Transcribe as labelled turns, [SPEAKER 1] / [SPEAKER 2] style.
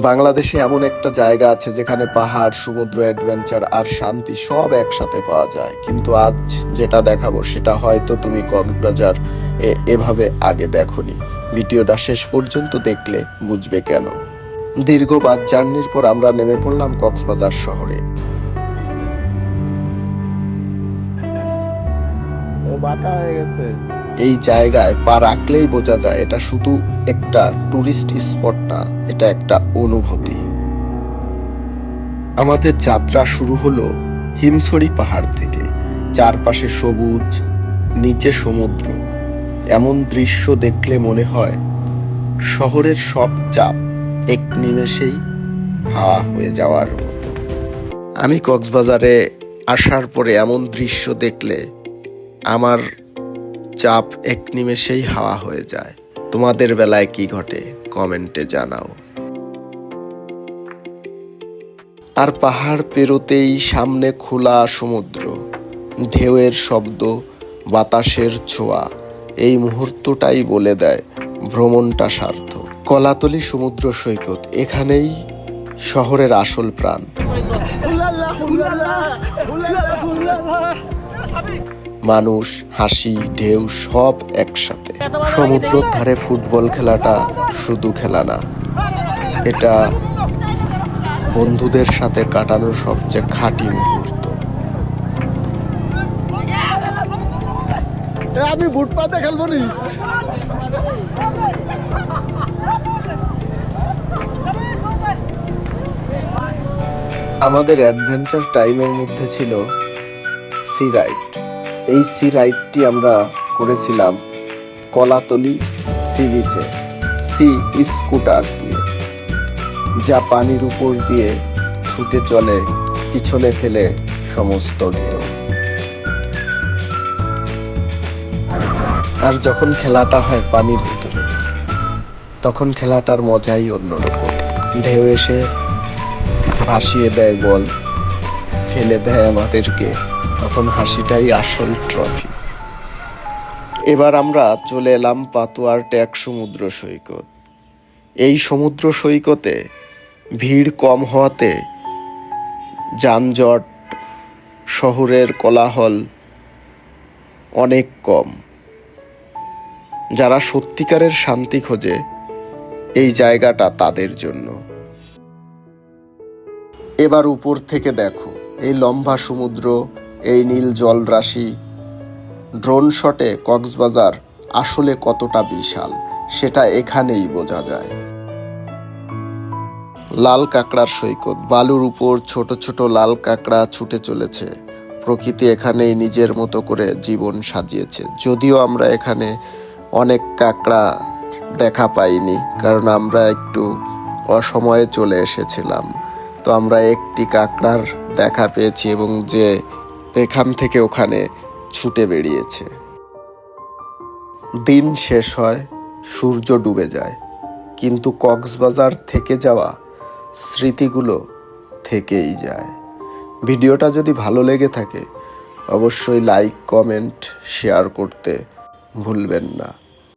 [SPEAKER 1] বাংলাদেশে এমন একটা জায়গা আছে যেখানে পাহাড়, সমুদ্র, অ্যাডভেঞ্চার আর শান্তি সব একসাথে পাওয়া যায়। কিন্তু আজ যেটা দেখাবো সেটা হয়তো তুমি কক্সবাজার এভাবে আগে দেখোনি। ভিডিওটা শেষ পর্যন্ত দেখলে বুঝবে কেন। দীর্ঘ বাস জার্নির পর আমরা নেমে পড়লাম কক্সবাজার শহরে। এই জায়গায় পা রাখলেই বোঝা যায় এটা শুধু একটা টুরিস্ট স্পট না, এটা একটা অনুভূতি। আমাদের যাত্রা শুরু হলো হিমছড়ি পাহাড় থেকে। চারপাশে সবুজ, নিচে সমুদ্র। এমন দৃশ্য দেখলে মনে হয় শহরের সব চাপ এক নিমেষেই হাওয়া হয়ে যাওয়ার মতো। আমি কক্সবাজারে আসার পরে এমন দৃশ্য দেখলে আমার চাপ এক নিমেষেই হাওয়া হয়ে যায়। তোমাদের বেলায় কি ঘটে কমেন্টে জানাও। আর পাহাড় পেরোতেই সামনে খোলা সমুদ্র, ঢেউয়ের শব্দ, বাতাসের ছোঁয়া। এই মুহূর্তটাই বলে দেয় ভ্রমণটা সার্থক। কলাতলি সমুদ্র সৈকত, এখানেই শহরের আসল প্রাণ। মানুষ, হাসি, ঢেউ সব একসাথে। সমুদ্রের ধারে ফুটবল খেলাটা শুধু খেলা না, এটা বন্ধুদের সাথে কাটানোর সবচেয়ে খাঁটি মুহূর্ত।
[SPEAKER 2] আমি বুট পাতে খেলবো নি।
[SPEAKER 1] আমাদের অ্যাডভেঞ্চার টাইমের মধ্যে ছিল সি রাইড। এই সি রাইডটি আমরা করেছিলাম কলাতলি সি বিচে, সি স্কুটার দিয়ে, যা পানির উপর দিয়ে ছুটে চলে, পিছনে ফেলে সমস্ত ঢেউ। আর যখন খেলাটা হয় পানির ভিতরে, তখন খেলাটার মজাই অন্যরকম। ঢেউ এসে ভাসিয়ে দেয় বল, ফেলে দেয় আমাদেরকে, তখন হাসিটাই আসল ট্রফি। এবার আমরা চলে এলাম পাতুয়ার ট্যাগ সমুদ্র সৈকত। এই সমুদ্র সৈকতে ভিড় কম হওয়াতে যানজট, শহরের কোলাহল অনেক কম। যারা সত্যিকারের শান্তি খোঁজে এই জায়গাটা তাদের জন্য। এবার উপর থেকে দেখো এই লম্বা সমুদ্র, এই নীল জলরাশি। ড্রোন শটে কক্সবাজার আসলে কতটা বিশাল সেটা এখানেই বোঝা যায়। লাল কাঁকড়ার সৈকত, বালুর উপর ছোট ছোট লাল কাঁকড়া ছুটে চলেছে। প্রকৃতি এখানেই নিজের মতো করে জীবন সাজিয়েছে। যদিও আমরা এখানে অনেক কাঁকড়া দেখা পাইনি, কারণ আমরা একটু অসময়ে চলে এসেছিলাম। তো আমরা একটি কাঁকড়ার দেখা পেয়েছি এবং যে এখান থেকে ওখানে ছুটে বেরিয়েছে। দিন শেষ হয়, সূর্য ডুবে যায়, কিন্তু কক্সবাজার থেকে যাওয়া স্মৃতিগুলো থেকেই যায়। ভিডিওটা যদি ভালো লেগে থাকে অবশ্যই লাইক, কমেন্ট, শেয়ার করতে ভুলবেন না।